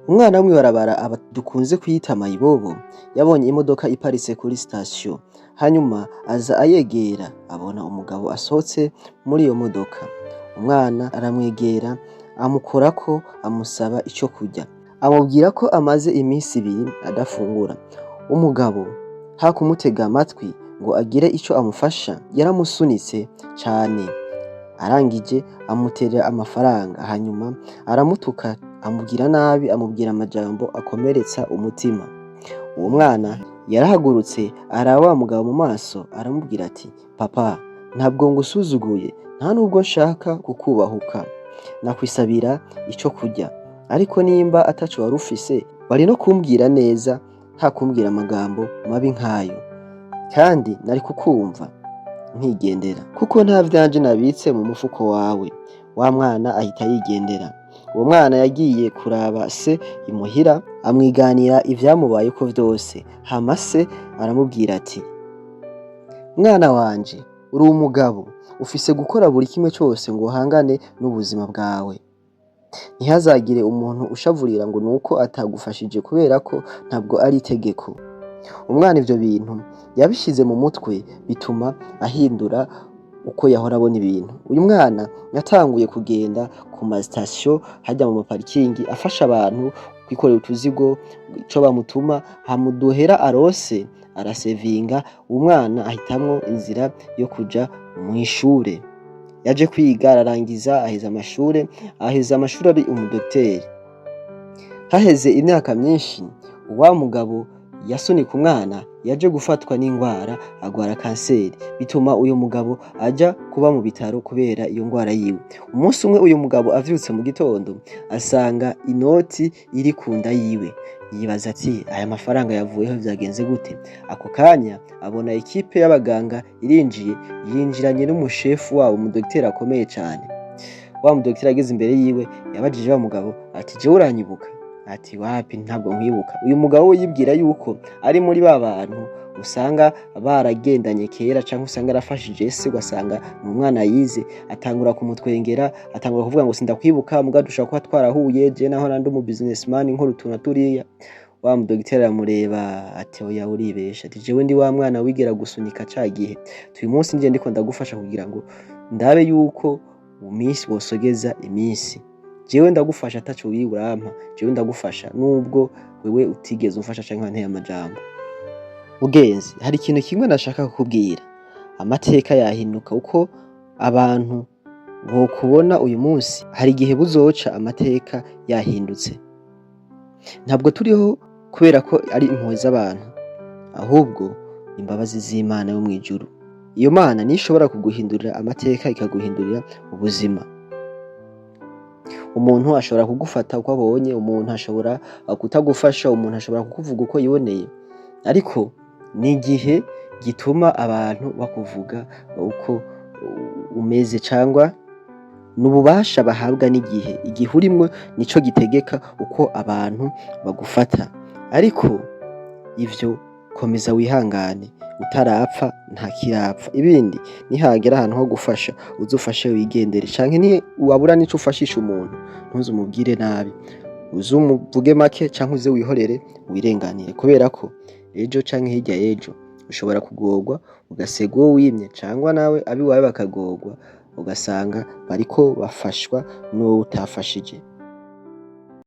Umwana w'umwibarabara aba dukunze kwita mayibobo yabonye imodoka iparitse kuri sitasiyo, hanyuma aza ayegera abona umugabo asohotse muri iyo modoka. Umwana aramwegera amukorako amusaba ico kurya, amubwira ko amaze iminsi 2 adafungura. Umugabo hakumutega amatwi ngo agire ico amufasha, yaramusunitse cane, arangije amuterera amafaranga, hanyuma aramutuka, amubwira nabi, amubwira amajambo akomeretsa umutima. Uwo mwana yarahagurutse araba wa mugabo mu maso, aramubwira ati papa, ntabwo ngusuzuguye, nta nubwo nshaka kukubahuka, nakwisabira ico kurya, ariko nimba ataco wari ufise wari no kumbwira neza, nta kumbwira amagambo mabi nkayo, kandi nari kukumva nkigendera, kuko nta vyanje nabitse mu mufuko wawe. Wa mwana ahita yigendera. Uwo mwana yagiye kuraba se imuhira, amwiganira ivyamubayeko vyose, hama se aramubwira ati mwana wanje, uri umugabo, ufise gukora buri kimwe cose ngo uhangane n'ubuzima bwawe. Ntihazagire umuntu ushavurira ngo nuko atagufashije kubera ko ntabwo ari itegeko. Umwana ivyo bintu yabishize mu mutwe, bituma ahindura uko yahora abona ibintu. Uyu mwana yatanguye kugenda ku masitasiyo hajya mu maparikingi, afasha abantu kwikorera utuzigo, ico bamutuma hamuduhera arose arasevinga. Umwana ahitamwo inzira yo kuja mw'ishure, yaje kwiga ararangiza, aheza amashure ari umudokiteri. Haheze imyaka myinshi, wa mugabo yasunika umwana yaje gufatwa n'ingwara, agwara kanseri, bituma uyu mugabo aja kuba mu bitaro kubera iyo ngwara yiwe. Umunsi umwe uyu mugabo avyutse mu gitondo, asanga inoti iri ku nda yiwe, yibaza ati aya mafaranga yavuyeho, vyagenze gute? Ako kanya abona ekipe y'abaganga yinjiranye n'umushefu wabo, umudokiteri akomeye cane. Wa mudokiteri ageze imbere yiwe yabajije wa mugabo ati jewe uranyibuka? Ati wapi, ntabwo nkwibuka. Uyu mugabo we yibwira yuko ari muri ba bantu usanga baragendanye kera, canke usanga arafashije se, ugasanga ni umwana yize, atangura kumutwengera, atangura kuvuga ngo sindakwibuka, muga dushaka kuba twarahuye, je naho nandi umu businessman nkora utuntu turiya. Wa mudokiteri aramureba ati oya uribesha, ati jewe ndi wa mwana wigera gusunika ca gihe, uyu munsi nje ndiko ndagufasha kugira ngo ndabe yuko umunsi wosogeza iminsi. Jewe ndagufasha ataco wiburampa, jewe ndagufasha nubwo wewe utigeze umfasha canke wanteye amajambo. Mugenzi, hari ikintu kimwe nashaka kukubwira, amateka yahinduka uko abantu bokubona uyu munsi, hari igihe buzoca amateka yahindutse. Ntabwo turiho kubera ko ari impuhwe z'abantu, ahubwo imbabazi z'Imana yo mw'ijuru. Iyo Mana niyo ishobora kuguhindurira amateka, ikaguhindurira ubuzima. Umuntu ashobora kugufata uko abonye, umuntu ashobora kutagufasha, umuntu ashobora kukuvuga uko yiboneye, ariko ni igihe gituma abantu bakuvuga uko umeze, cangwa n'ububasha bahabwa n'igihe. Igihe urimwo nico gitegeka uko abantu bagufata, ariko ivyo komeza wihangane, utarapfa nta kirapfa. Ibindi nihagera ahantu ho gufasha, uzufashe wigendere, canke ni wabura nico ufashisha umuntu, ntuzumubwire nabi, uzumuvuge make canke uze wihorere wirenganire, kubera ko ejo canke hirya y'ejo ushobora kugorwa, ugasega uwo wimye, cangwa nawe abiwawe bakagorwa, ugasanga bariko bafashwa n'uwo utafashije.